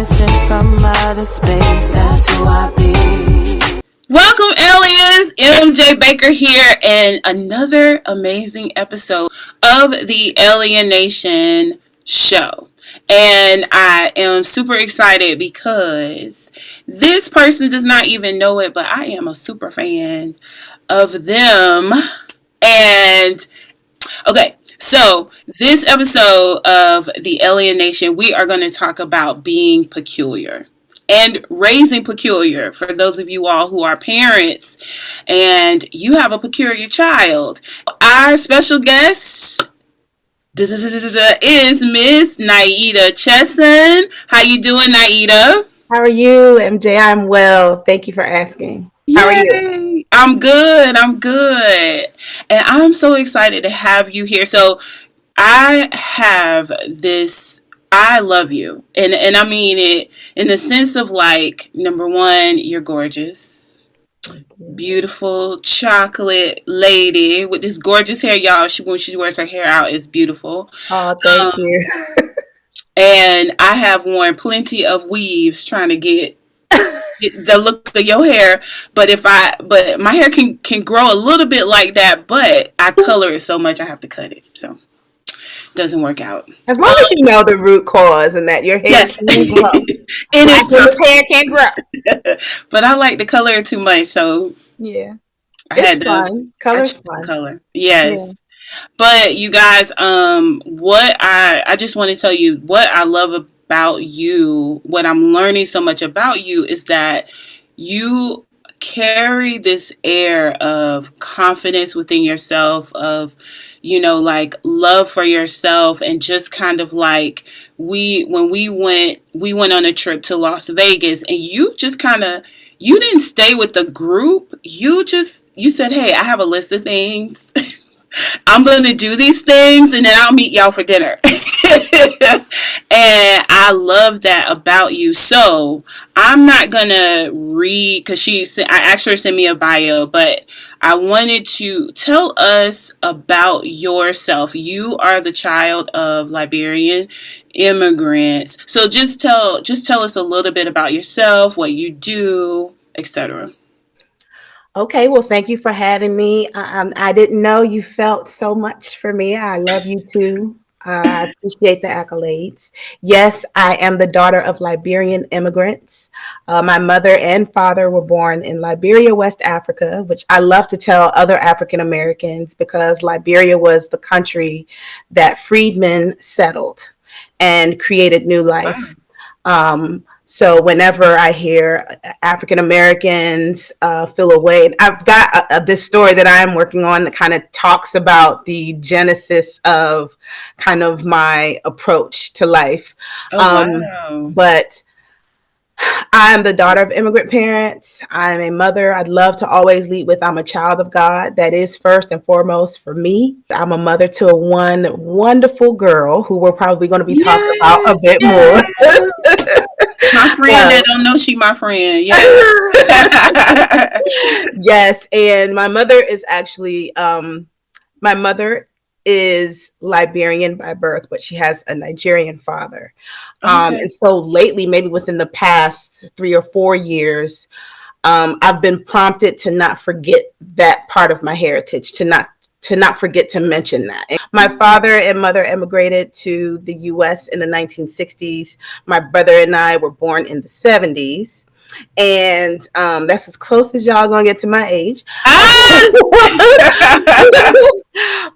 alien sent from outer space, that's who I be. Welcome, aliens. MJbaker here, and another amazing episode of the Alien Nation show. And I am super excited because this person does not even know it, but I am a super fan of them. And okay, so this episode of the Alien Nation, we are going to talk about being peculiar and raising peculiar for those of you all who are parents and you have a peculiar child. Our special guest is Miss Nyeta Chesson. How you doing, Nyeta? How are you, MJ? I'm well. Thank you for asking. How are you? I'm good. And I'm so excited to have you here. So I have this, I love you. And I mean it in the sense of like, number one, you're gorgeous. Beautiful chocolate lady with this gorgeous hair, y'all. When she wears her hair out, it's beautiful. Oh, thank you. And I have worn plenty of weaves trying to get the look of your hair, but my hair can grow a little bit like that, but I color it so much I have to cut it, so it doesn't work out. As long as you know the root cause and that your hair can grow. It is possible. Hair can't grow. But I like the color too much, so yeah, I had to color's fun. Color, yes. Yeah. But you guys, what I just want to tell you what I love about you, what I'm learning so much about you is that you carry this air of confidence within yourself, of, you know, like love for yourself, and just kind of like when we went on a trip to Las Vegas, and you just kind of, you didn't stay with the group. You said, hey, I have a list of things. I'm going to do these things and then I'll meet y'all for dinner. And I love that about you. So I'm not going to read, because I asked her to send me a bio, but I wanted to tell us about yourself. You are the child of Liberian immigrants. So just tell us a little bit about yourself, what you do, etc. Okay, well, thank you for having me. I didn't know you felt so much for me. I love you too. I appreciate the accolades. Yes, I am the daughter of Liberian immigrants. My mother and father were born in Liberia, West Africa, which I love to tell other African Americans because Liberia was the country that freedmen settled and created new life. So whenever I hear African Americans feel away, and I've got this story that I am working on that kind of talks about the genesis of kind of my approach to life. Wow. But I'm the daughter of immigrant parents. I'm a mother. I'd love to always lead with I'm a child of God. That is first and foremost for me. I'm a mother to one wonderful girl who we're probably going to be talking about a bit more. My friend that don't know she my friend. Yeah. Yes, and my mother is actually Liberian by birth, but she has a Nigerian father. Okay. And so lately, maybe within the past 3 or 4 years, I've been prompted to not forget that part of my heritage, to not forget to mention that. My father and mother immigrated to the U.S. in the 1960s. My brother and I were born in the 70s. And that's as close as y'all gonna get to my age.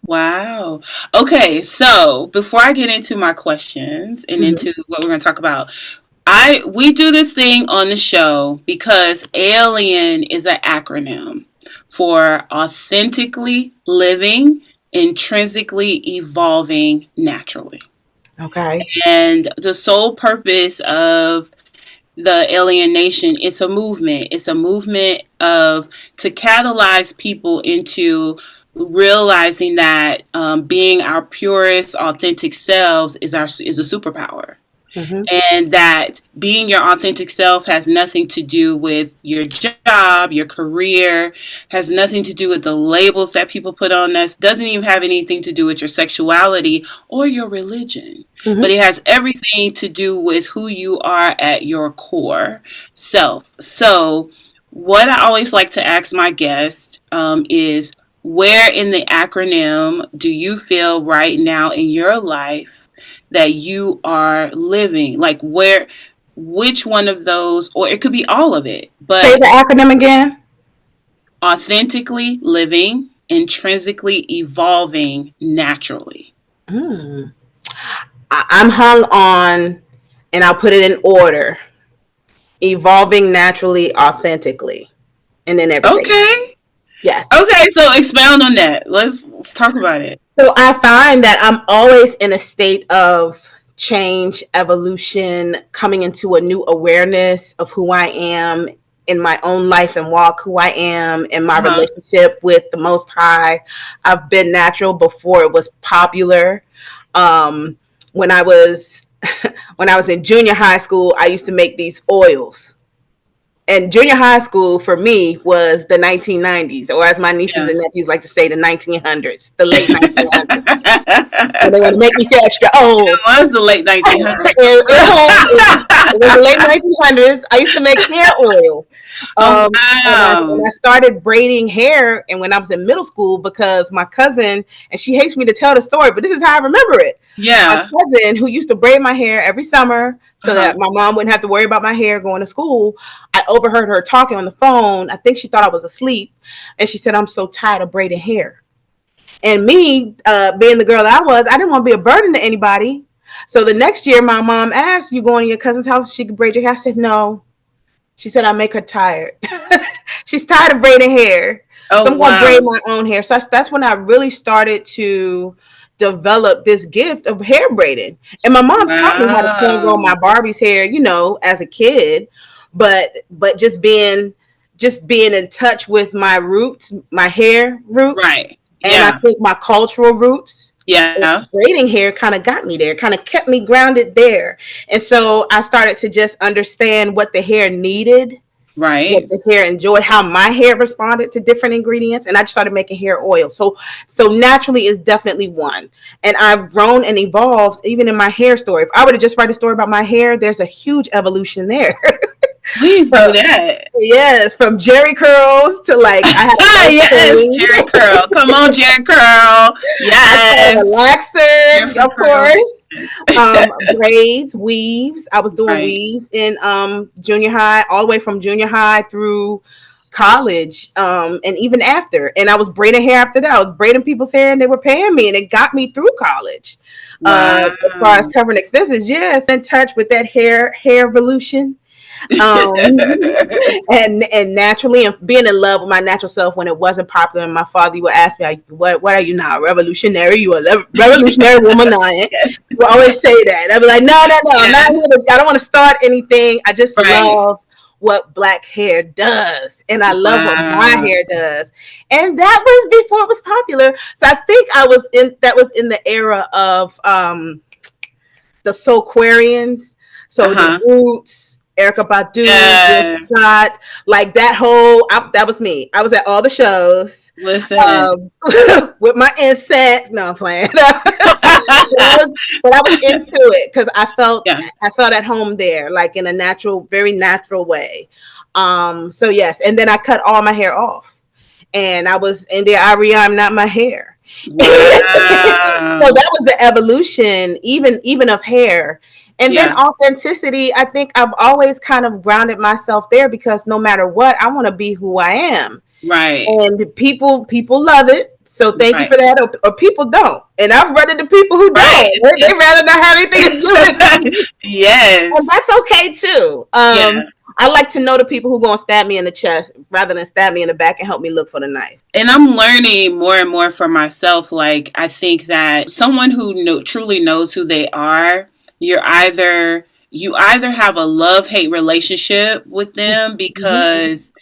Wow. Okay, so before I get into my questions and into what we're going to talk about, we do this thing on the show because ALIEN is an acronym for authentically living, intrinsically evolving naturally. Okay. And the sole purpose of the Alien Nation, it's a movement. It's a movement to catalyze people into realizing that being our purest, authentic selves is a superpower. Mhm. and that being your authentic self has nothing to do with your job, your career, has nothing to do with the labels that people put on us, doesn't even have anything to do with your sexuality or your religion, but Mhm. it has everything to do with who you are at your core self. So, what I always like to ask my guests is, where in the acronym do you feel right now in your life that you are living? Like, where, which one of those, or it could be all of it, Say but the acronym again. authentically living, intrinsically evolving naturally. Mm. I'm hung on, and I'll put it in order: evolving naturally, authentically, and then everything. Okay. Yes. Okay, so expound on that. Let's talk about it. So I find that I'm always in a state of change, evolution, coming into a new awareness of who I am in my own life and walk, who I am in my Uh-huh. relationship with the Most High. I've been natural before it was popular. Um, when I was when I was in junior high school, I used to make these oils. And junior high school for me was the 1990s, or as my nieces Yeah. and nephews like to say, the 1900s, the late 1900s. And they It want to make me feel extra old. was the late 1900s. At home, it was the late 1900s. I used to make hair oil. Oh, And I wow. started braiding hair, and when I was in middle school, because my cousin, and she hates me to tell the story, but this is how I remember it. My Yeah. cousin, who used to braid my hair every summer so Uh-huh. that my mom wouldn't have to worry about my hair going to school, I overheard her talking on the phone. I think she thought I was asleep, and she said, "I'm so tired of braiding hair." And me, being the girl that I was, I didn't want to be a burden to anybody. So the next year, my mom asked, "You going to your cousin's house? She could braid your hair?" I said, "No." She said, "I make her tired." She's tired of braiding hair. So Oh, I'm going to braid wow. my own hair. So that's when I really started to develop this gift of hair braiding. And my mom taught me how to comb roll Wow. my Barbie's hair, as a kid. But just being in touch with my roots, my hair roots, Right. and I Yeah. think my cultural roots, Yeah. braiding hair kind of got me there, kind of kept me grounded there. And so I started to just understand what the hair needed, what Right. the hair enjoyed, how my hair responded to different ingredients, and I just started making hair oil. So naturally is definitely one. And I've grown and evolved even in my hair story. If I were to just write a story about my hair, there's a huge evolution there. Please do that. Yes, from Jerry curls to like I had a nice Yes, fade. Jerry Curl. Come on, Jerry Curl. I started Yes. relaxer, Jeffrey of Curl. course. Braids, weaves. I was doing Right. weaves in junior high, all the way from junior high through college, and even after. And I was braiding hair after that. I was braiding people's hair, and they were paying me, and it got me through college. As far as Wow. covering expenses, yes, in touch with that hair revolution. And naturally, and being in love with my natural self when it wasn't popular. And my father would ask me, like, what are you now, revolutionary? You a revolutionary woman now? Eh? He would always say that. I'd be like, no, no, no, I'm not Yes. here I don't want to start anything. I just Right. love what black hair does, and I love what my Wow. hair does. And that was before it was popular. So I think I was in the era of the Soulquarians. So the Uh-huh. Roots, Erica Badu, Jill Yes. Scott, like that was me. I was at all the shows, Listen. um, with my incense. No, I'm playing. But I was into it because I felt Yeah. I felt at home there, like in a natural, very natural way. So yes, and then I cut all my hair off, and I was in there. I'm not my hair. So Wow. that was the evolution, even of hair. And then Yeah. authenticity, I think I've always kind of grounded myself there because no matter what, I want to be who I am. Right. And people love it. So thank you Right. for that. Or people don't. And I've run into people who Right. don't. It's They just rather not have anything to do with me. And yes. that's okay too. Yeah. I like to know the people who gonna stab me in the chest rather than stab me in the back and help me look for the knife. And I'm learning more and more for myself. Like, I think that someone who truly knows who they are, you either have a love hate relationship with them Mhm. because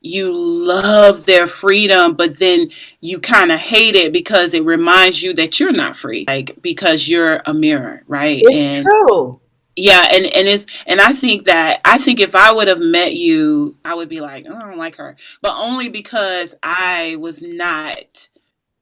you love their freedom, but then you kind of hate it because it reminds you that you're not free, like because you're a mirror, right? It's And true. Yeah, and I think if I would have met you, I would be like, oh, I don't like her, but only because I was not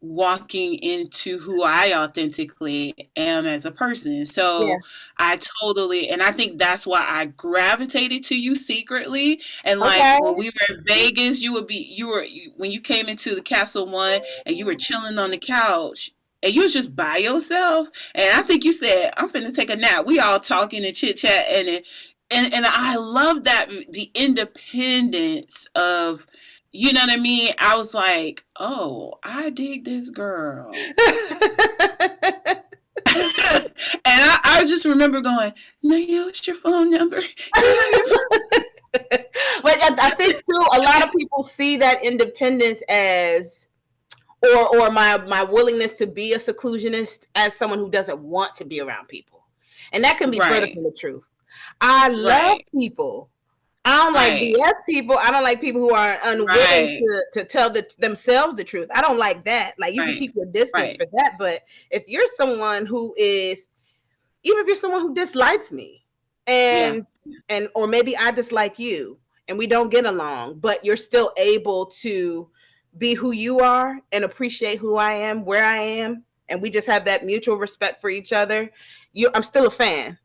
walking into who I authentically am as a person. Yeah. So I totally, and I think that's why I gravitated to you secretly. And like Okay. when we were in Vegas, when you came into the Castle One and you were chilling on the couch and you was just by yourself. And I think you said, I'm finna take a nap. We all talking and chit chat and I love that the independence of, you know what I mean? I was like, oh, I dig this girl. And I just remember going, Nayo, what's your phone number? Can I have your phone? But I think too, a lot of people see that independence as, or my willingness to be a seclusionist as someone who doesn't want to be around people, and that can be further Right, from the truth. I love right, people. I don't like right, BS people. I don't like people who are unwilling right, to tell themselves the truth. I don't like that. Like, you can right, keep your distance right. for that, but if you're someone who is, even if you're someone who dislikes me, Yeah, and or maybe I dislike you and we don't get along, but you're still able to be who you are and appreciate who I am, where I am, and we just have that mutual respect for each other, I'm still a fan.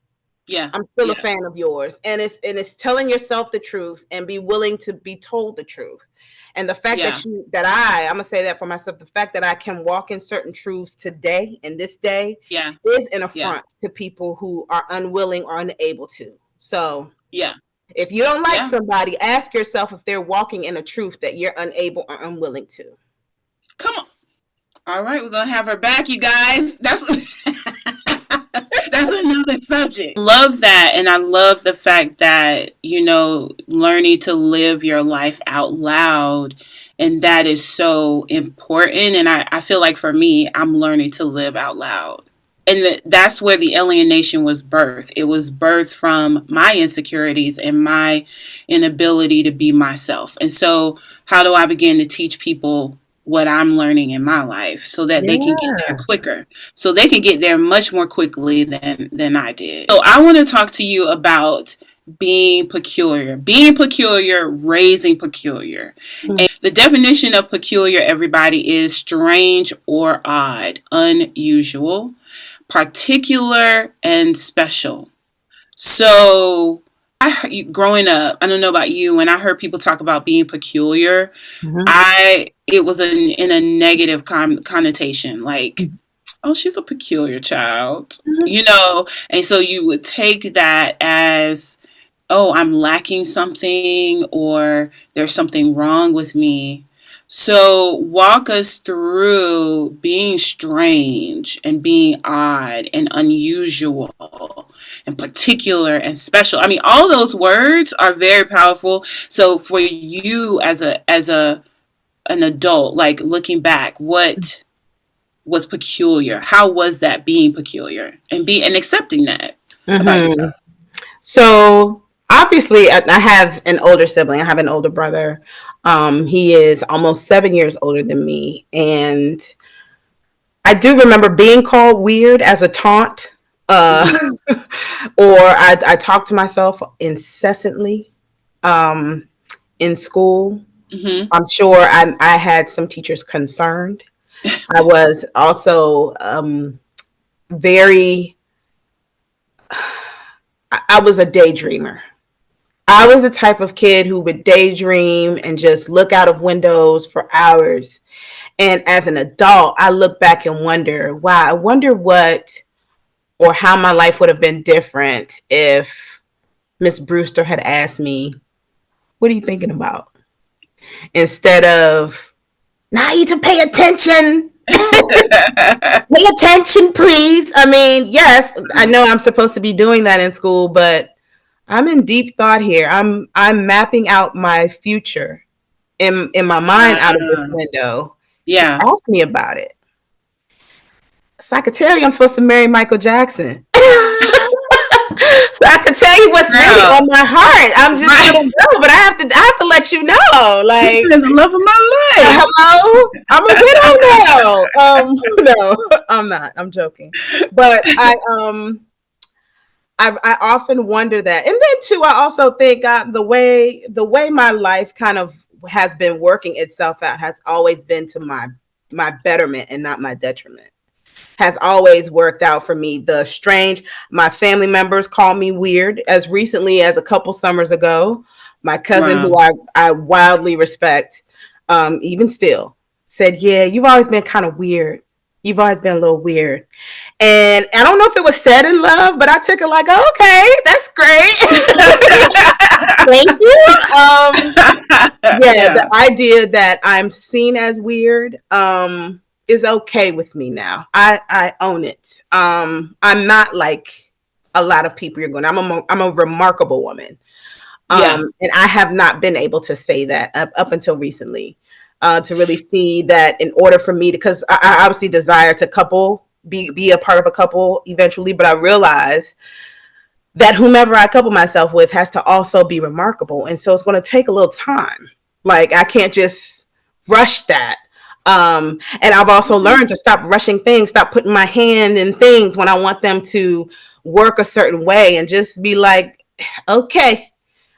yeah, I'm still a yeah, fan of yours. And it's telling yourself the truth and be willing to be told the truth. And the fact yeah, I'm gonna say that for myself, the fact that I can walk in certain truths today, in this day, yeah, is an yeah, affront to people who are unwilling or unable to. So yeah, if you don't like yeah. somebody, ask yourself if they're walking in a truth that you're unable or unwilling to. Come on. All right, we're gonna have her back, you guys. That's another subject. Love that, and I love the fact that learning to live your life out loud, and that is so important. And I feel like for me, I'm learning to live out loud, and that's where the alienation was birthed. It was birthed from my insecurities and my inability to be myself. And so, how do I begin to teach people what I'm learning in my life so that they can get there Yeah. quicker, so they can get there much more quickly than I did. So I want to talk to you about being peculiar, raising peculiar. And the definition of peculiar, everybody, is strange or odd, unusual, particular, and special. So growing up, I don't know about you, when I heard people talk about being peculiar, Mhm. I it was in a negative connotation, like, oh, she's a peculiar child, Mhm. and so you would take that as, oh, I'm lacking something or there's something wrong with me. So, walk us through being strange and being odd and unusual and particular and special. I mean, all those words are very powerful. So, for you as a an adult, like looking back, what was peculiar? How was that being peculiar and accepting that about yourself? Mhm. So obviously, I have an older sibling. I have an older brother. He is almost 7 years older than me, and I do remember being called weird as a taunt, uh, Mm-hmm. or I talked to myself incessantly um, in school. Mm-hmm. I'm sure I had some teachers concerned. I was also very. I was a daydreamer. I was the type of kid who would daydream and just look out of windows for hours. And as an adult, I look back and wonder, wow, I wonder what or how my life would have been different if Miss Brewster had asked me, what are you thinking about? Instead of, now you to pay attention. Pay attention, please. I mean, yes, I know I'm supposed to be doing that in school, but I'm in deep thought here. I'm mapping out my future in my mind out of this Uh, window. He yeah. asked me about it. So I could tell you I'm supposed to marry Michael Jackson. So I could tell you what's really Girl, on my heart. I'm just right? letting go, but I have to let you know. This Like, is the love of my life. hello, I'm a widow now. No, I'm not. I'm joking. But I often wonder that, and then too, I also think the way my life kind of has been working itself out has always been to my betterment and not my detriment. Has always worked out for me. The strange, my family members call me weird. As recently as a couple summers ago, my cousin, Wow. who I wildly respect, even still, said, "Yeah, you've always been kind of weird. You've always been a little weird." And I don't know if it was said in love, but I took it like, oh, okay, that's great. Thank you. Yeah, Yeah. the idea that I'm seen as weird is okay with me now. I own it. I'm not like a lot of people you're going. I'm a remarkable woman. Yeah. And I have not been able to say that up until recently. To really see that in order for me to, because I obviously desire to couple, be a part of a couple eventually, but I realize that whomever I couple myself with has to also be remarkable. And so it's going to take a little time. Like I can't just rush that. And I've also learned to stop rushing things, stop putting my hand in things when I want them to work a certain way and just be like, okay,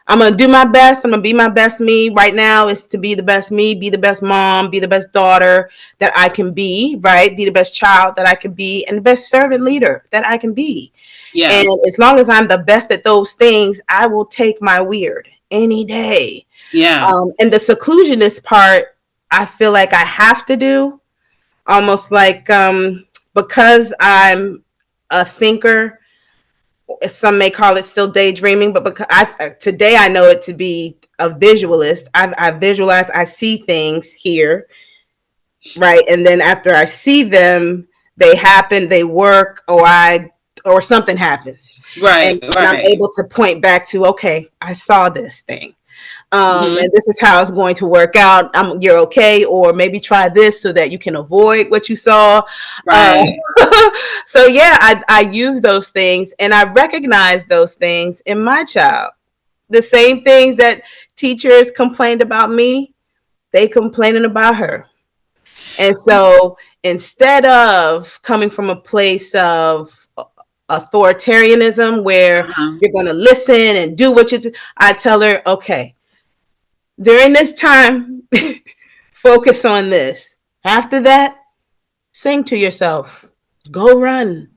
I'm gonna do my best. I'm gonna be my best me. Right now is to be the best me, be the best mom, be the best daughter that I can be, right? Be the best child that I can be, and the best servant leader that I can be. Yeah. And as long as I'm the best at those things, I will take my weird any day. Yeah. And the seclusionist part, I feel like I have to do almost like because I'm a thinker. Some may call it still daydreaming, but because today I know it to be a visualist. I visualize, I see things here, right, and then after I see them, they happen, they work, or something happens, Right. and I'm Right. able to point back to, okay, I saw this thing, Hmm. and this is how it's going to work out. You're okay, or maybe try this so that you can avoid what you saw. Uh, Right. so yeah, I use those things, and I recognize those things in my child. The same things that teachers complained about me, they complaining about her. And so instead of coming from a place of authoritarianism where Uh-huh. you're going to listen and do what I tell her, okay, during this time, focus on this. After that, sing to yourself, go run,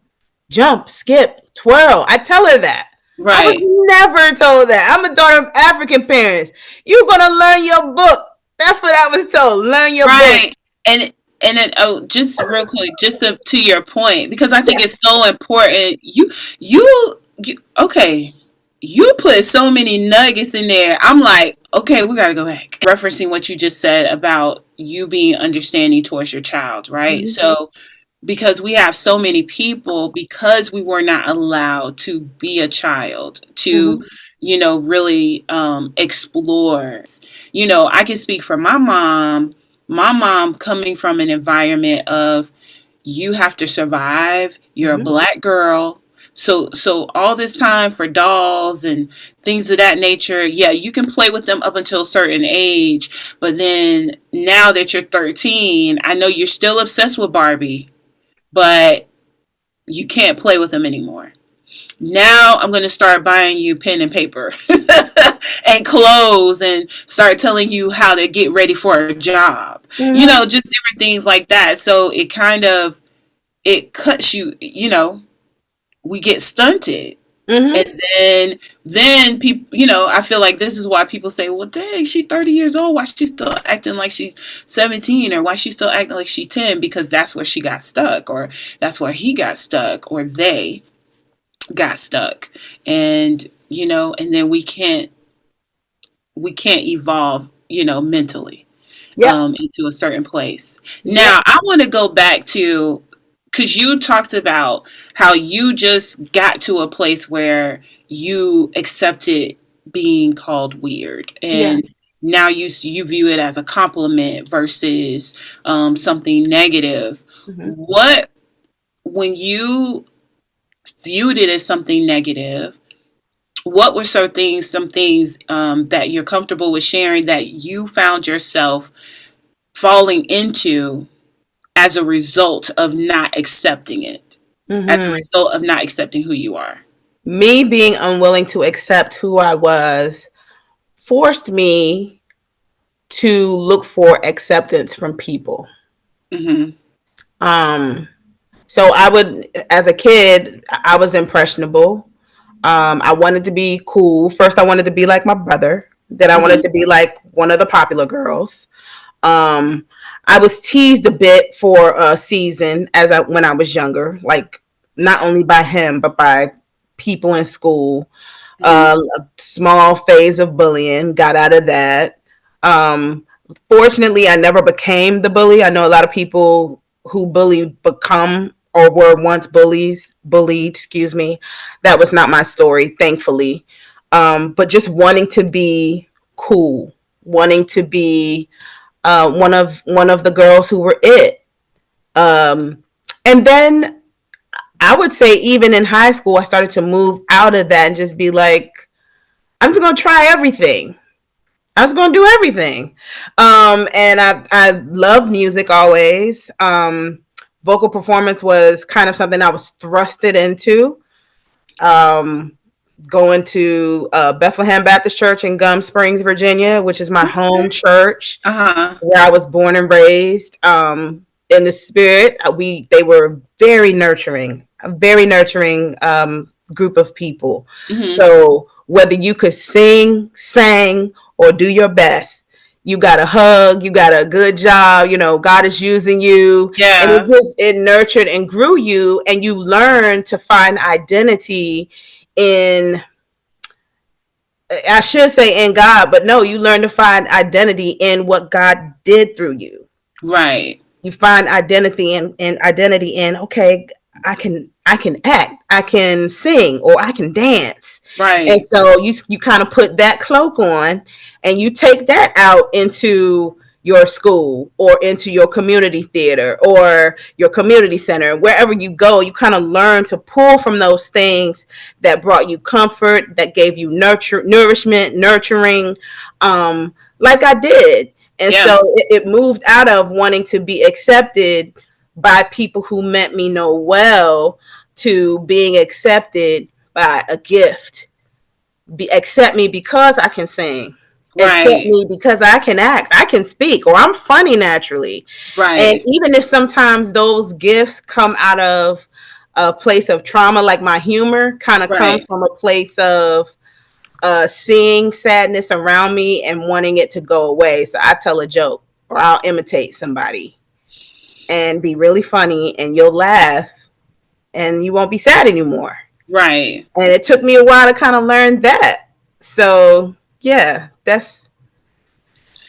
jump, skip, twirl. I tell her that. I was Right. never told that. I'm a daughter of African parents. You're going to learn your book. That's what I was told. Learn your book. Right. And oh, just real quick, just to your point, because I think Yeah. it's so important. You okay. You put so many nuggets in there. I'm like, okay, we gotta go back. Referencing what you just said about you being understanding towards your child, right? Mm-hmm. So because we have so many people, because we were not allowed to be a child, to Mm-hmm. really explore. I can speak for my mom coming from an environment of, you have to survive, you're a Mm-hmm. black girl, so all this time for dolls and things of that nature. Yeah, you can play with them up until a certain age, but then now that you're 13, I know you're still obsessed with Barbie, but you can't play with them anymore. Now I'm going to start buying you pen and paper and clothes, and start telling you how to get ready for a job. Mm-hmm. Just different things like that. So it cuts you, we get stunted. Mm-hmm. And then people, I feel like this is why people say, well, dang, she's 30 years old. Why she still acting like she's 17, or why she still acting like she's 10? Because that's where she got stuck, or that's where he got stuck, or they got stuck. And and then we can't evolve, mentally, Yep. into a certain place. Yep. Now, I want to go back to, because you talked about how you just got to a place where you accepted being called weird, Yeah. and now you view it as a compliment versus something negative. Mm-hmm. What When you viewed it as something negative, what were some things that you're comfortable with sharing that you found yourself falling into as a result of not accepting it, as a Mm-hmm. result of not accepting who you are? Me being unwilling to accept who I was forced me to look for acceptance from people. Mm-hmm. Um, so I would, as a kid, I was impressionable. I wanted to be cool. First, I wanted to be like my brother. Then I wanted Mm-hmm. to be like one of the popular girls. Um, I was teased a bit for a season when I was younger, like not only by him but by people in school. Mm-hmm. A small phase of bullying, got out of that. Um, Fortunately, I never became the bully. I know a lot of people who bully become or were once bullied, excuse me. That was not my story, thankfully. But just wanting to be cool, wanting to be one of the girls who were it. Um, and then I would say even in high school, I started to move out of that and just be like, I'm just gonna try everything. I was gonna do everything. And I love music always. Vocal performance was kind of something I was thrusted into. Um, Going to Bethlehem Baptist Church in Gum Springs, Virginia, which is my home Okay. church Uh-huh. where I was born and raised. In the spirit, they were very nurturing, a very nurturing group of people. Mm-hmm. So whether you could sing, sang, or do your best, you got a hug, you got a good job. You know, God is using you, and Yeah. it nurtured and grew you, and you learn to find identity in, I should say in God, but no, you learn to find identity in what God did through you. Right. You find identity in, okay, I can act, I can sing, or I can dance. And Right. so you kind of put that cloak on and you take that out into your school or into your community theater or your community center. Wherever you go, you kind of learn to pull from those things that brought you comfort, that gave you nourishment, nurturing, like I did. And Yeah. so it moved out of wanting to be accepted by people who meant me no well to being accepted by a gift. Accept me because I can sing. Accept Right. me because I can act, I can speak, or I'm funny naturally. And Right. even if sometimes those gifts come out of a place of trauma, like my humor kind of comes Right. from a place of seeing sadness around me and wanting it to go away. So I tell a joke or I'll imitate somebody and be really funny, and you'll laugh and you won't be sad anymore. Right. And it took me a while to kind of learn that. So yeah, that's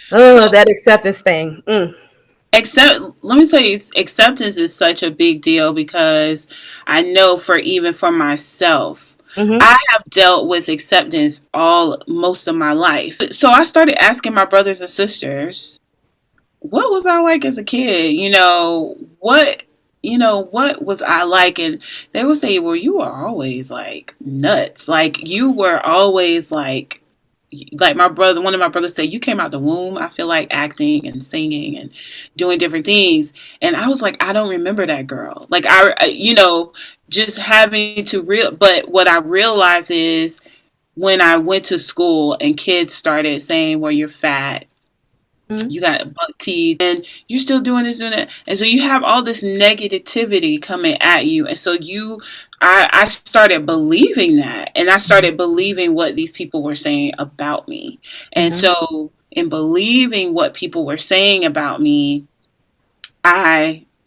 So that acceptance thing. accept let me tell you, acceptance is such a big deal because I know for even for myself, Mm-hmm. I have dealt with acceptance all most of my life. So I started asking my brothers and sisters, what was I like as a kid? What was I like? And they would say, well, you were always like nuts. Like you were always like my brother, one of my brothers said, you came out the womb, I feel like acting and singing and doing different things. And I was like, I don't remember that girl. Like just having to but what I realized is when I went to school and kids started saying, well, you're fat, Mm-hmm. you got buck teeth, and you're still doing this, doing that. And so you have all this negativity coming at you. And so I started believing that. And I started believing what these people were saying about me. And Mm-hmm. so in believing what people were saying about me,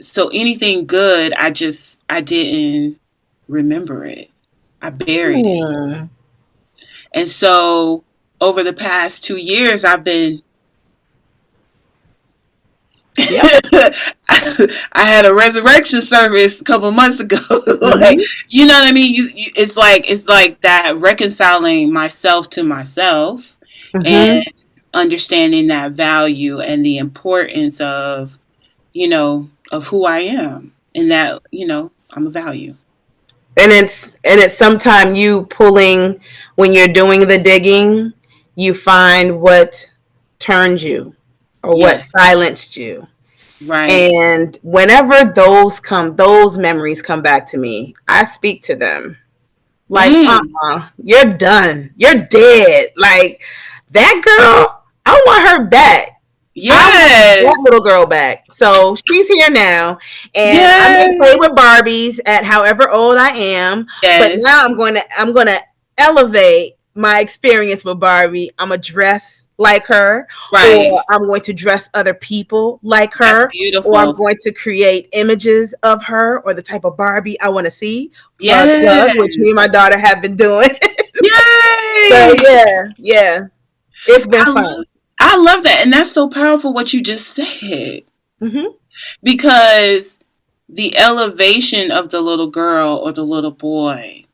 so anything good, I didn't remember it. I buried it. Mm. And so over the past 2 years, I've been Yep. I had a resurrection service a couple months ago. Like, Mm-hmm. you know what I mean? It's like that reconciling myself to myself and Mm-hmm. understanding that value and the importance of who I am and that, I'm a value. And it's sometimes you pulling, when you're doing the digging, you find what turned you or what Yes. silenced you. Right. And whenever those memories come back to me, I speak to them. Like, Mm. you're done. You're dead. Like that girl, I want her back. I want that Yes. little girl back. So she's here now, and I may Yes. play with Barbies at however old I am, but Yes. now I'm gonna elevate my experience with Barbie. I'm gonna dress like her, or Right. I'm going to dress other people like That's her, or I'm beautiful. going to create images of her or the type of Barbie I want to see. Plug plug, which me Yes. and my daughter have been doing. So Yay. yeah, it's been I fun. love I love that. And that's so powerful what you just said. Hmm. Because the elevation of the little girl or the little boy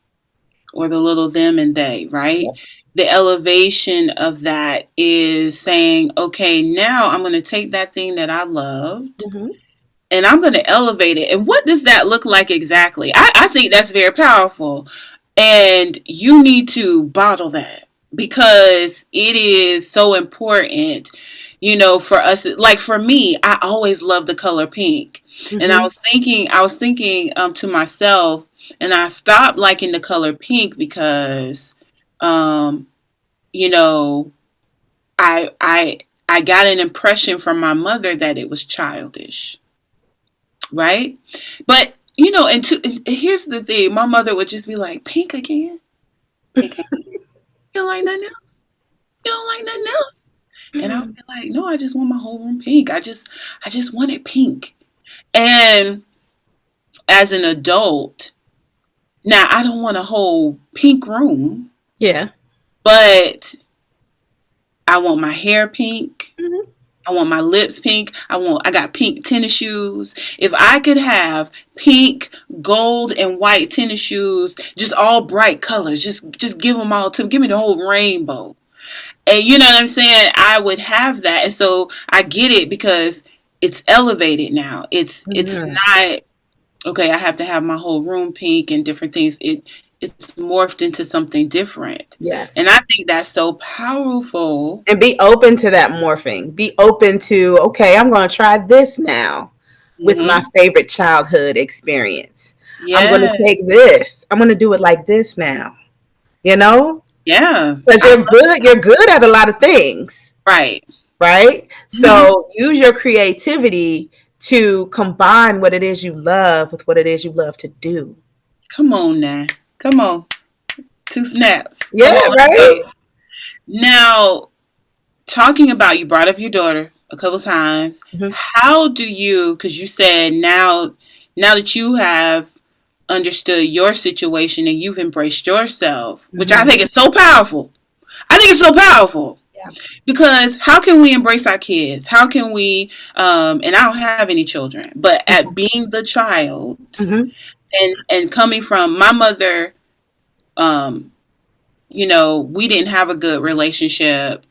or the little them and they, right? Yep. The elevation of that is saying, okay, now I'm going to take that thing that I loved Hmm. and I'm going to elevate it. And what does that look like exactly? I think that's very powerful. And you need to bottle that because it is so important, for us. Like for me, I always love the color pink. And Hmm. I was thinking to myself, and I stopped liking the color pink because, um, you know, I got an impression from my mother that it was childish, right? But and here's the thing: my mother would just be like, "Pink again, pink again. You don't like nothing else. You don't like nothing else." And I would be like, "No, I just want my whole room pink. I just want it pink." And as an adult, now I don't want a whole pink room, Yeah. but I want my hair pink. Hmm. I want my lips pink. I got pink tennis shoes. If I could have pink, gold, and white tennis shoes, just all bright colors, just give them all to me. Give me the whole rainbow. And you know what I'm saying? I would have that. And so I get it because it's elevated now. It's Hmm. not okay, I have to have my whole room pink and different things. It's morphed into something different. Yes. And I think that's so powerful. And be open to that morphing. Be open to, okay, I'm going to try this now with my Mhm. favorite childhood experience. I'm going to Yeah. take this. I'm going to do it like this now. You know? Yeah. Because I you're good at a lot of things, right. right? Mhm. So use your creativity to combine what it is you love with what it is you love to do. Come on now. Come on. Two snaps. Yeah, Come on, let's right? go. Now, talking about you brought up your daughter a couple times. Mhm. How do you because you said now that you have understood your situation and you've embraced yourself, which I Mhm. think is so powerful. I think it's so powerful Yeah. because how can we embrace our kids? How can we? And I don't have any children, but at being the child Mhm. and coming from my mother, um, we didn't have a good relationship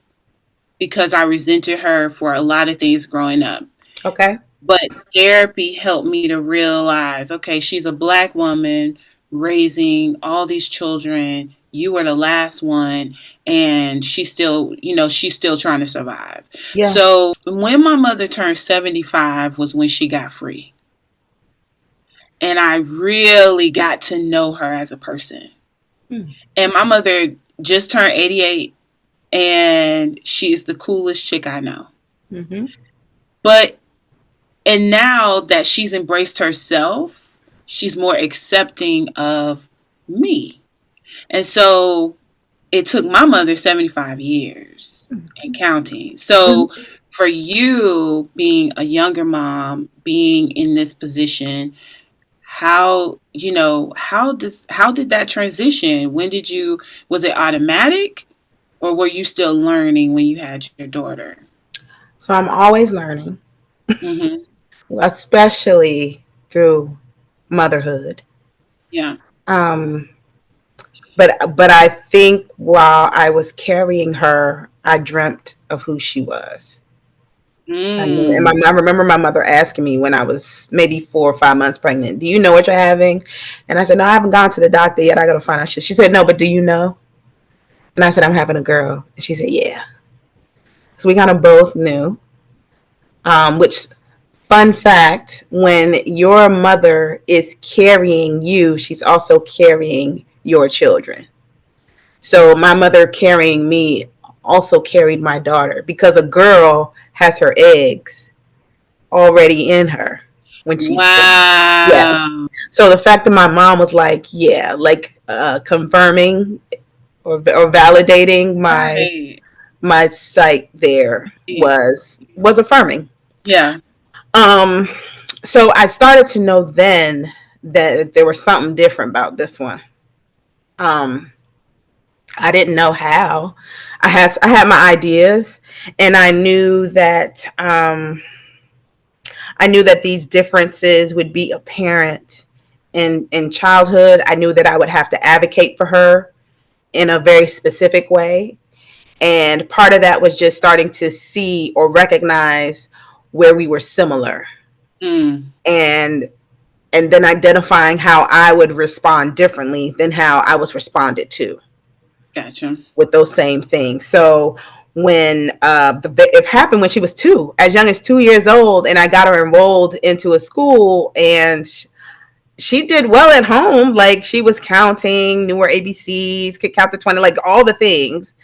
because I resented her for a lot of things growing up. Okay. But therapy helped me to realize, okay, she's a black woman raising all these children. You were the last one, and she's still trying to survive. Yeah. So when my mother turned 75 was when she got free. And I really got to know her as a person. Mm. And my mother just turned 88, and she's the coolest chick I know. Mhm. But and now that she's embraced herself, she's more accepting of me. And so it took my mother 75 years and counting. So Mhm. for you being a younger mom, being in this position, how did that transition? When did you was it automatic or were you still learning when you had your daughter? So I'm always learning, Mhm. especially through motherhood. Yeah. Um, but I think while I was carrying her, I dreamt of who she was. I knew, and Mm. I remember my mother asking me when I was maybe 4 or 5 months pregnant, "Do you know what you're having?" And I said, "No, I haven't gone to the doctor yet. I got to find out." She said, "No, but do you know?" And I said, "I'm having a girl." And she said, "Yeah." So we kind of both knew. Which, fun fact, when your mother is carrying you, she's also carrying your children. So my mother carrying me also carried my daughter because a girl has her eggs already in her when she's born. Yeah. Wow. So the fact that my mom was like, yeah, like confirming or validating Right. my sight there See. was affirming. Yeah. Um, so I started to know then that there was something different about this one. Um, I didn't know how. I had my ideas, and I knew that these differences would be apparent in childhood. I knew that I would have to advocate for her in a very specific way. And part of that was just starting to see or recognize where we were similar, Mm. and then identifying how I would respond differently than how I was responded to Gotcha. with those same things. So when it happened when she was 2, as young as 2 years old, and I got her enrolled into a school, and she did well at home. Like, she was counting, knew her ABCs, could count to 20, like all the things.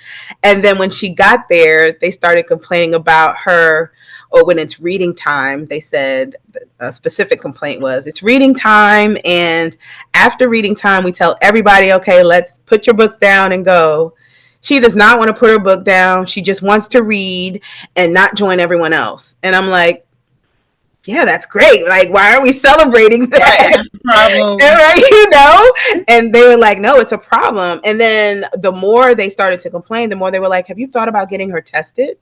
And then when she got there, they started complaining about her. Or when it's reading time, they said a specific complaint was it's reading time. And after reading time, we tell everybody, okay, let's put your book down and go. She does not want to put her book down. She just wants to read and not join everyone else. And I'm like, yeah, that's great. Like, why aren't we celebrating Right. that? That's the problem. And they were like, no, it's a problem. And then the more they started to complain, the more they were like, have you thought about getting her tested?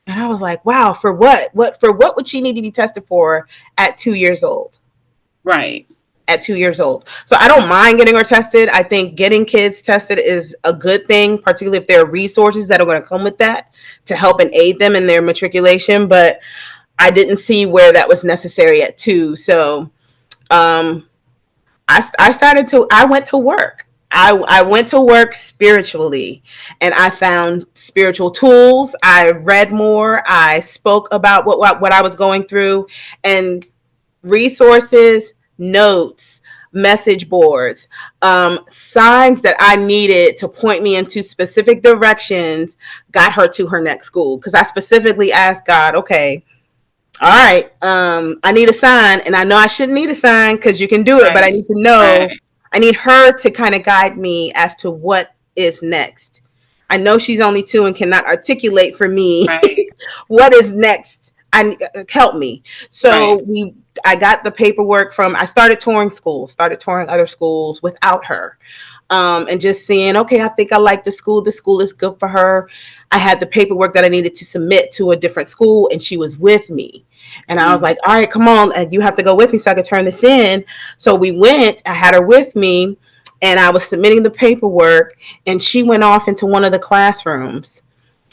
And I was like, wow, for what would she need to be tested for at 2 years old? Right. At 2 years old. So I don't mind getting her tested. I think getting kids tested is a good thing, particularly if there are resources that are going to come with that to help and aid them in their matriculation. But I didn't see where that was necessary at 2. So um, I went to work. I went to work spiritually, and I found spiritual tools. I read more. I spoke about what I was going through, and resources, notes, message boards, signs that I needed to point me into specific directions got her to her next school. Because I specifically asked God, okay, all right, I need a sign, and I know I shouldn't need a sign because you can do it, but I Right. need to know. Right. I need her to kind of guide me as to what is next. I know she's only 2 and cannot articulate for me Right. what is next. I help me. Right. So I got the paperwork from. I started touring schools, started touring other schools without her, and just seeing, okay, I think I like the school. The school is good for her. I had the paperwork that I needed to submit to a different school, and she was with me. And I was Mm. like, all right, come on, you have to go with me so I could turn this in. So we went. I had her with me, and I was submitting the paperwork, and she went off into one of the classrooms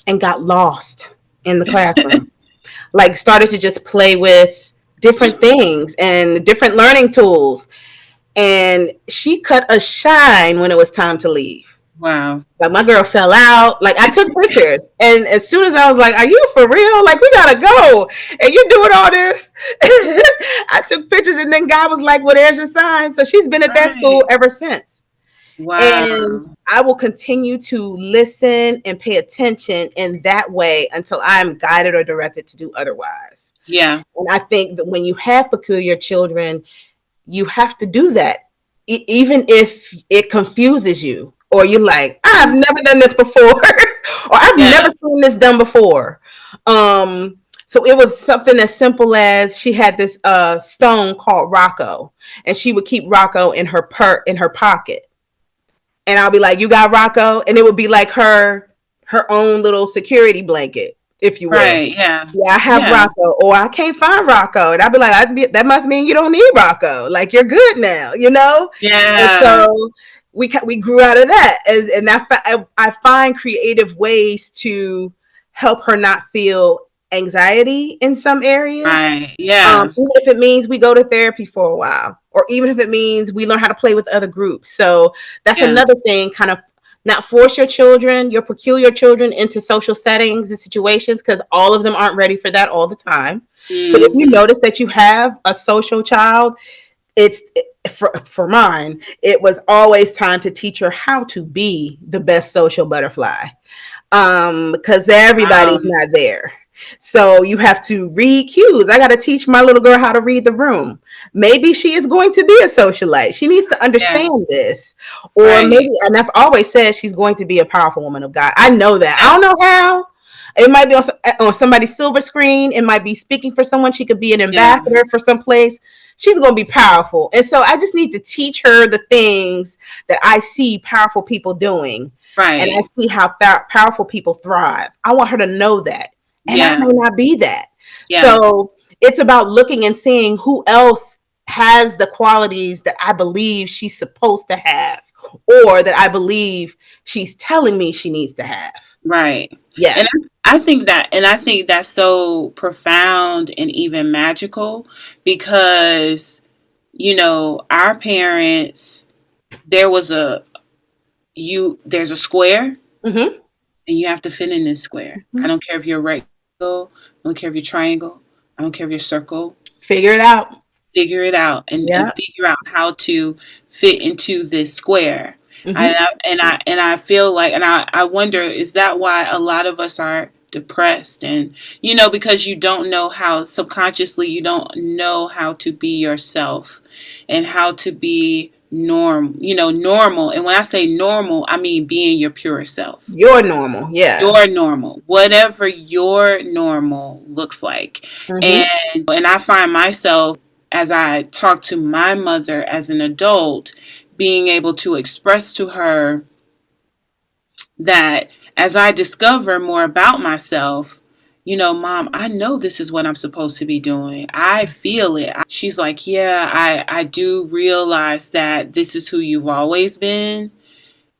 and got lost in the classroom. Like, started to just play with different things and different learning tools. And she cut a shine when it was time to leave. Wow. Like, my girl fell out. Like, I took pictures, and as soon as I was like, "Are you for real? Like, we gotta go, and you're doing all this." I took pictures, and then God was like, "Well, there's your sign." So she's been at that school Right. ever since. And Wow. I will continue to listen and pay attention in that way until I'm guided or directed to do otherwise. Yeah. And I think that when you have peculiar children, you have to do that, even if it confuses you, or you're like, I've Mm. never done this before, or I've Yeah. never seen this done before. So it was something as simple as she had this stone called Rocco, and she would keep Rocco in her pocket, and I'll be like, "You got Rocco," and it would be like her own little security blanket, if you will. Right. Yeah. Yeah, I have Yeah. Rocco, or I can't find Rocco, and I'd be like, "That must mean you don't need Rocco. Like, you're good now, you know." And Yeah. so we grew out of that, and I find creative ways to help her not feel anxiety in some areas. Right. Yeah. Even if it means we go to therapy for a while, or even if it means we learn how to play with other groups. So that's Yeah. another thing, kind of not force your peculiar children into social settings and situations, because all of them aren't ready for that all the time. But if you Hmm. notice that you have a social child, it's for mine, it was always time to teach her how to be the best social butterfly, because everybody's Um, not there. So you have to read cues. I got to teach my little girl how to read the room. Maybe she is going to be a socialite. She needs to yeah, understand this. Or maybe, right. and I've always said she's going to be a powerful woman of God. I know that. I Yeah, don't know how. It might be on somebody's silver screen. It might be speaking for someone. She could be an yeah, ambassador for some place. She's going to be powerful. And so I just need to teach her the things that I see powerful people doing, and I right. see how powerful people thrive. I want her to know that. And I Yeah, may not be that. yeah, So it's about looking and seeing who else has the qualities that I believe she's supposed to have, or that I believe she's telling me she needs to have. right. Yeah. And I think that's so profound and even magical because, our parents, there was there's a square Mm-hmm. and you have to fit in this square. I don't care if you're a rectangle, I don't care if you're triangle, I don't care if you're circle. Figure it out. Figure it out and Yeah. figure out how to fit into this square. Mm-hmm. And I feel like, and I wonder, is that why a lot of us are depressed? And because you don't know how, subconsciously you don't know how to be yourself and how to be normal. And when I say normal, I mean being your pure self. You're normal. Yeah. Your normal, whatever your normal looks like. Mm-hmm. And I find myself, as I talk to my mother as an adult, being able to express to her that as I discover more about myself, Mom, I know this is what I'm supposed to be doing. I feel it. She's like, yeah, I do realize that this is who you've always been,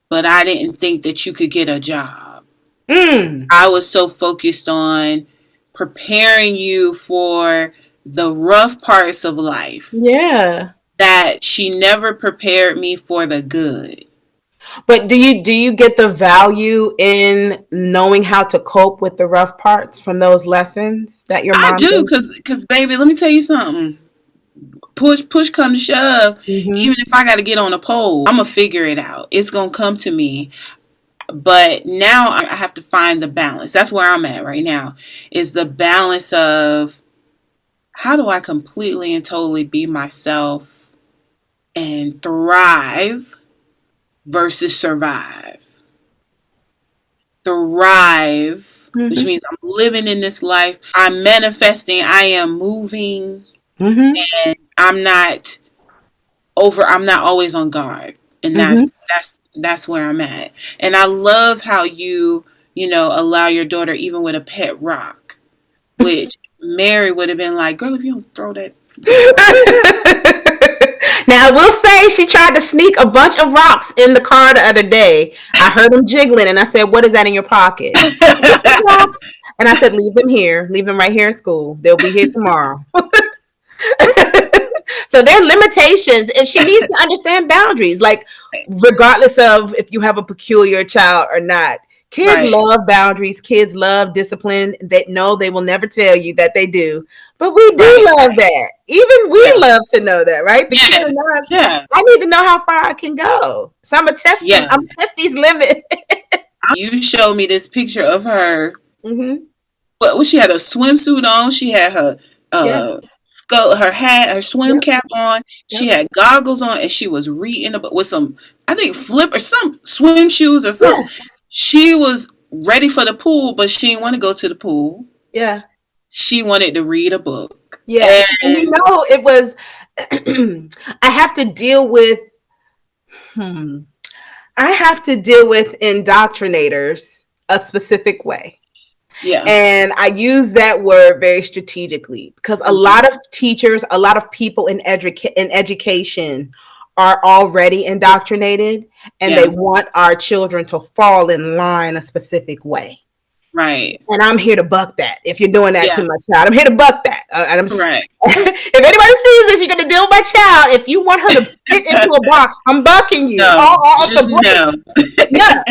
but I didn't think that you could get a job. Mm. I was so focused on preparing you for the rough parts of life Yeah. that she never prepared me for the good. But do you get the value in knowing how to cope with the rough parts from those lessons that your I mom do, gave cause baby, let me tell you something. Push come to shove, you? even Mm-hmm. if I got to get on a pole, I'm gonna figure it out. It's gonna come to me. But now I have to find the balance. That's where I'm at right now. Is the balance of how do I completely and totally be myself and thrive versus survive. Thrive, which Mm-hmm. means I'm living in this life. I'm manifesting. I am moving. Mm-hmm. I'm not I'm not always on guard. And Mm-hmm. that's where I'm at. And I love how you allow your daughter even with a pet rock, which Mary would have been like, girl, if you don't throw that Now I will say she tried to sneak a bunch of rocks in the car the other day. I heard them jiggling, and I said, "What is that in your pocket?" "It's the rocks." And I said, "Leave them here. Leave them right here at school. They'll be here tomorrow." So there are limitations, and she needs to understand boundaries. Like, regardless of if you have a peculiar child or not, kids right. love boundaries. Kids love discipline. They know they will never tell you that they do, but we do Right. love that. Even we Yeah. love to know that, right? The kid in Yes. us. Yeah. I need to know how far I can go. So I'm gonna test you. Yeah. I'm gonna test these limits. You showed me this picture of her. Mm-hmm. What she had a swimsuit on. She had her Yeah. skull, her hat, her swim Yep. cap on. She Yep. had goggles on, and she was reading about with some, I think, flip or some swim shoes or Yeah. something. She was ready for the pool, but she didn't want to go to the pool. Yeah. She wanted to read a book, Yes. And and it was. I have to deal with. Hmm. I have to deal with indoctrinators a specific way. yeah, And I use that word very strategically because a mhm, lot of teachers, a lot of people in education are already indoctrinated, and they yeah, want our children to fall in line a specific way. right, And I'm here to buck that. If you're doing that to yeah, my child, I'm here to buck that. right, If anybody sees this, you're going to deal with my child. If you want her to fit into a box, I'm bucking you. no, Off the just break. no, Yeah.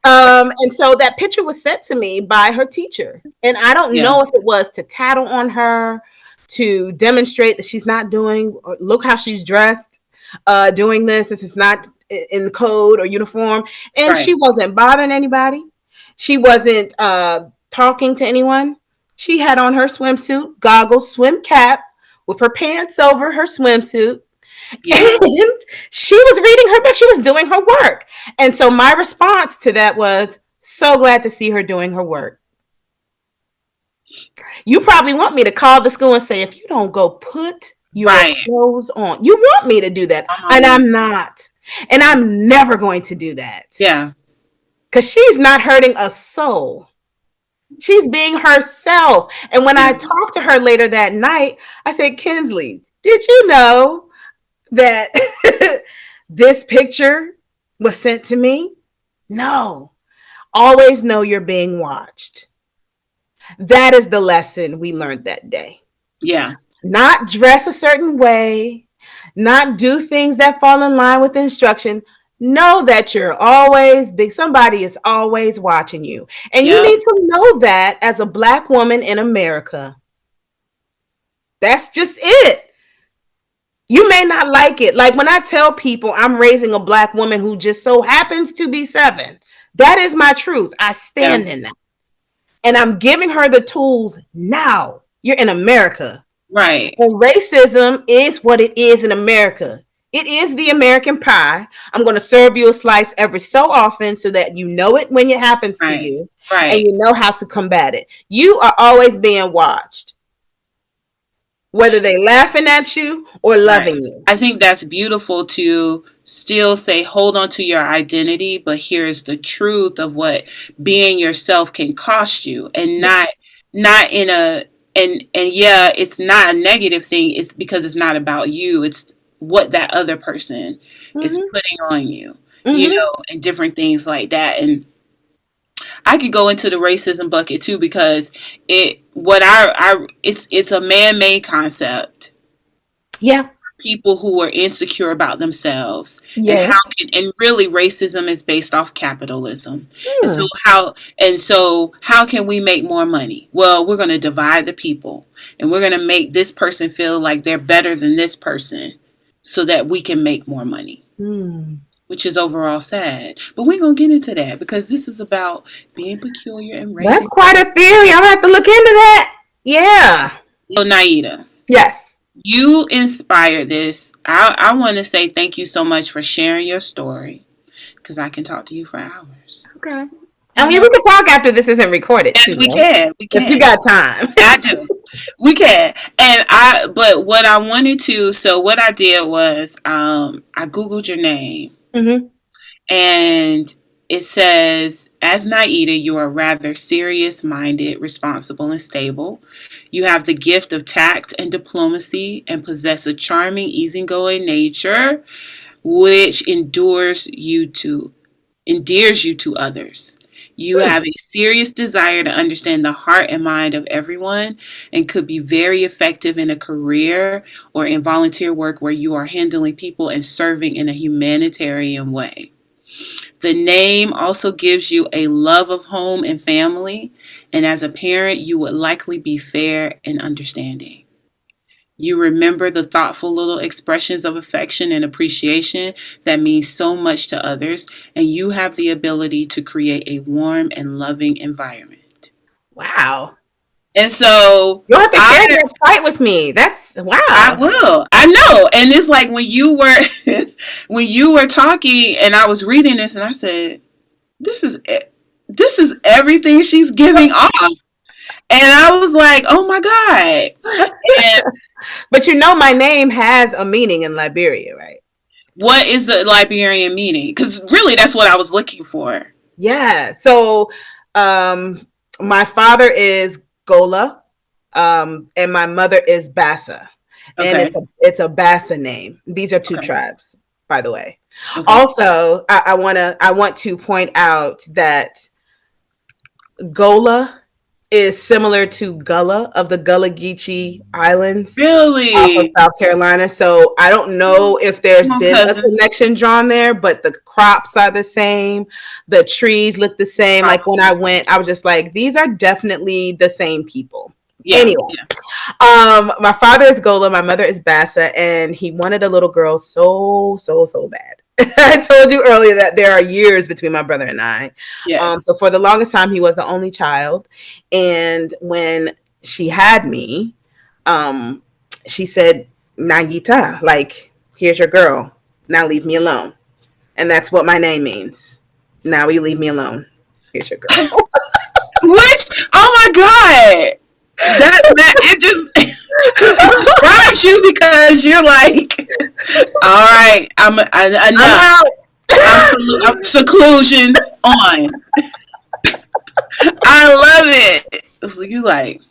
And so that picture was sent to me by her teacher. And I don't yeah, know if it was to tattle on her, to demonstrate that she's not doing, or look how she's dressed. doing this. This is not in code or uniform. And Right. she wasn't bothering anybody. She wasn't talking to anyone. She had on her swimsuit, goggles, swim cap with her pants over her swimsuit. Yeah. And she was reading her book. She was doing her work. And so my response to that was, so glad to see her doing her work. You probably want me to call the school and say, if you don't go put your Right. clothes on, you want me to do that. And I'm not. And I'm never going to do that. Yeah. Because she's not hurting a soul. She's being herself. And when I Yeah. talked to her later that night, I said, Kinsley, did you know that this picture was sent to me? No. Always know you're being watched. That is the lesson we learned that day. Yeah. Not dress a certain way, not do things that fall in line with instruction. Know that you're always big. Somebody is always watching you. And you Yep. need to know that as a Black woman in America. That's just it. You may not like it. Like when I tell people I'm raising a Black woman who just so happens to be 7, that is my truth. I Yeah. stand in that. And I'm giving her the tools now. You're in America. Right. And racism is what it is in America. It is the American pie. I'm going to serve you a slice every so often so that you know it when it happens to Right. you and Right. you know how to combat it. You are always being watched, whether they laughing at you or Right. loving you. I think that's beautiful to still say, hold on to your identity, but here's the truth of what being yourself can cost you, and not in a and yeah, it's not a negative thing. It's because it's not about you. It's what that other person is Mm-hmm. putting on you, Mm-hmm. and different things like that. And I could go into the racism bucket too because it's a man made concept, Yeah. people who are insecure about themselves, and Yes. really racism is based off capitalism. and so Hmm. how how can we make more money? Well, we're going to divide the people, and we're going to make this person feel like they're better than this person so that we can make more money, Hmm. which is overall sad. But we're going to get into that because this is about being peculiar and That's raising. quite a theory. I'm going to have to look into that. Yeah. So Nyeta, Yes. you inspired this. I want to say thank you so much for sharing your story because I can talk to you for hours. Okay. I mean, we can talk after this isn't recorded too, Yes, we though. can. We If you can. got time. I do. We can. But what I wanted to, so what I did was, I Googled your name, Mm-hmm. and it says, as Nyeta, you are rather serious minded, responsible, and stable. You have the gift of tact and diplomacy and possess a charming, easygoing nature which endears you to others. You have a serious desire to understand the heart and mind of everyone and could be very effective in a career or in volunteer work where you are handling people and serving in a humanitarian way. The name also gives you a love of home and family, and as a parent, you would likely be fair and understanding. You remember the thoughtful little expressions of affection and appreciation that mean so much to others, and you have the ability to create a warm and loving environment. Wow. And so You'll have to I share that fight with me. That's I wow. will. I know. And it's like when you were when you were talking and I was reading this and I said, this is everything she's giving off. And I was like, "Oh my god." And But my name has a meaning in Liberia, right? what is the Liberian meaning? Cuz really that's what I was looking for. Yeah. So um my father is Gola, and my mother is Bassa. And Okay. it's a Bassa name. These are two Okay. tribes, by the way. Okay. Also, I want to point out that Gola is similar to Gullah of the Gullah Geechee Islands off of Really? South Carolina. So I don't know if there's Come on, been a cousins. connection drawn there, but the crops are the same. The trees look the same. Like when Probably. I went, I was just like, these are definitely the same people. Yeah. Anyway, Yeah. My father is Gola, my mother is Bassa, and he wanted a little girl so bad. I told you earlier that there are years between my brother and I. Yes. So for the longest time, he was the only child, and when she had me, um, she said, "Nyeta, like here's your girl. Now leave me alone." And that's what my name means. Now you leave me alone. Here's your girl. Which, oh my God, that it just it describes you because you're like, all right, I'm enough. out. I'm seclusion on. I love it. So you like,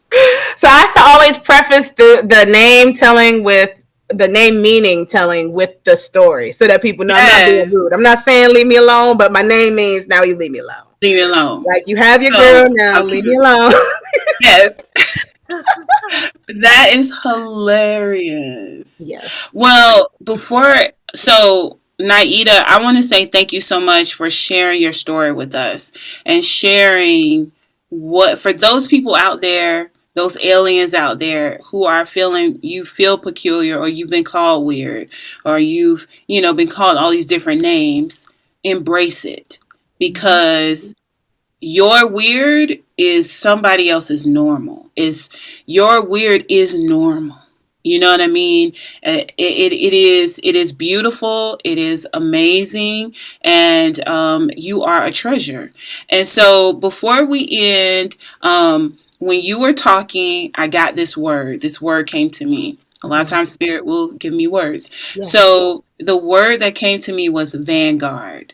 So I have to always preface the name telling with the name meaning telling with the story so that people know I'm not being yes, rude. I'm not saying leave me alone, but my name means now you leave me alone. leave it alone. Like you have your girl So now, okay, leave me alone. yes, that is hilarious. Yes. Well, so Nyeta, I want to say thank you so much for sharing your story with us and sharing what for those people out there, those aliens out there who are feeling you feel peculiar or you've been called weird or you've, been called all these different names, embrace it because your weird is somebody else's normal. Is your weird is normal. You know what I mean? It is beautiful. It is amazing, and you are a treasure. And so, before we end, when you were talking, I got this word. This word came to me. A lot of times, Spirit will give me words. Yes. So the word that came to me was vanguard,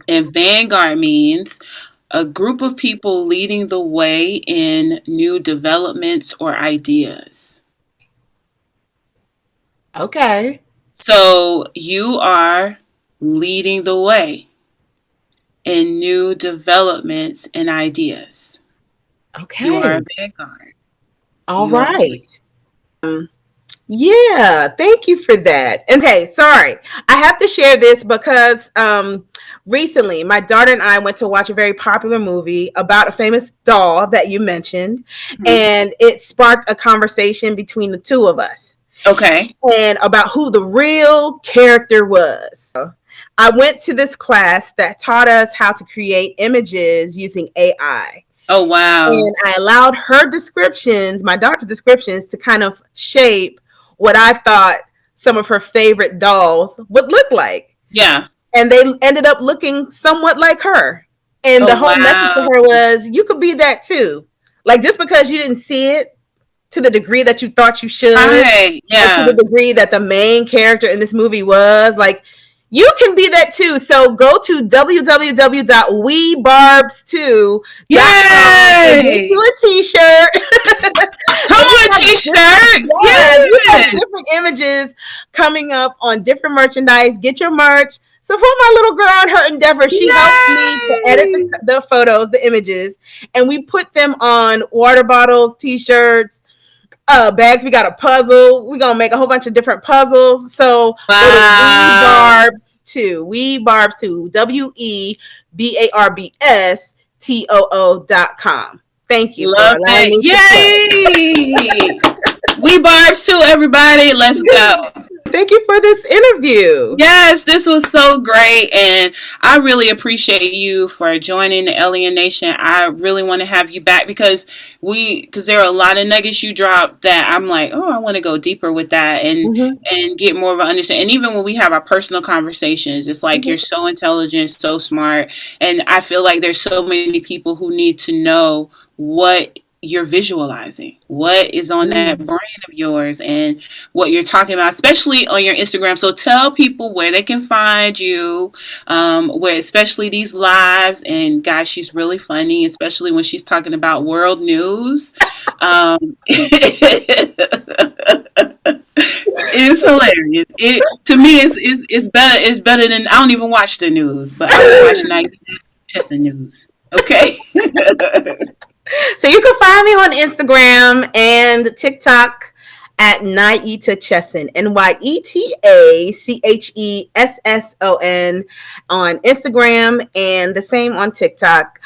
and vanguard means a group of people leading the way in new developments or ideas. Okay. So you are leading the way in new developments and ideas. You are a Okay. vanguard. All You are. right. Yeah, thank you for that. Okay, sorry. I have to share this because recently my daughter and I went to watch a very popular movie about a famous doll that you mentioned, Mhm. and it sparked a conversation between the two of us Okay. and about who the real character was. I went to this class that taught us how to create images using AI. Oh wow. And I allowed her descriptions, my daughter's descriptions, to kind of shape what I thought some of her favorite dolls would look like. Yeah. And they ended up looking somewhat like her. And the Oh whole message to wow. her was, you could be that too. Like just because you didn't see it to the degree that you thought you should, Right. or to the Yeah. degree that the main character in this movie was, like, you can be that too. So go to www.webarbs2.com and get Yay! you a t-shirt. Come And we on, have different, t-shirts. yes, we have Yes. different images coming up on different merchandise. Get your merch. Support my little girl in her endeavor. She helps me to edit Yay! the photos, the images, and we put them on water bottles, t-shirts, bags. We got a puzzle. We're gonna make a whole bunch of different puzzles. So go to Wow. WeBarbs2, WeBarbs2.com. Thank you for Love allowing it. me to plug. Yay! We barbs too, everybody. Let's go. Thank you for this interview. Yes, this was so great, and I really appreciate you for joining the Alien Nation. I really want to have you back because there are a lot of nuggets you dropped that I'm like, oh, I want to go deeper with that Mm-hmm. and get more of an understanding. And even when we have our personal conversations, it's like you're Mm-hmm. so intelligent, so smart, and I feel like there's so many people who need to know what you're visualizing, what is on that Mm. brain of yours, and what you're talking about, especially on your Instagram. So tell people where they can find you, where especially these lives. And guys, she's really funny, especially when she's talking about world news. It's hilarious. It to me it's better. It's better than I don't even watch the news, but I will watch Nyeta Chesson news. Okay. So you can find me on Instagram and TikTok at Nyeta Chesson, NYETA CHESSON on Instagram, and the same on TikTok.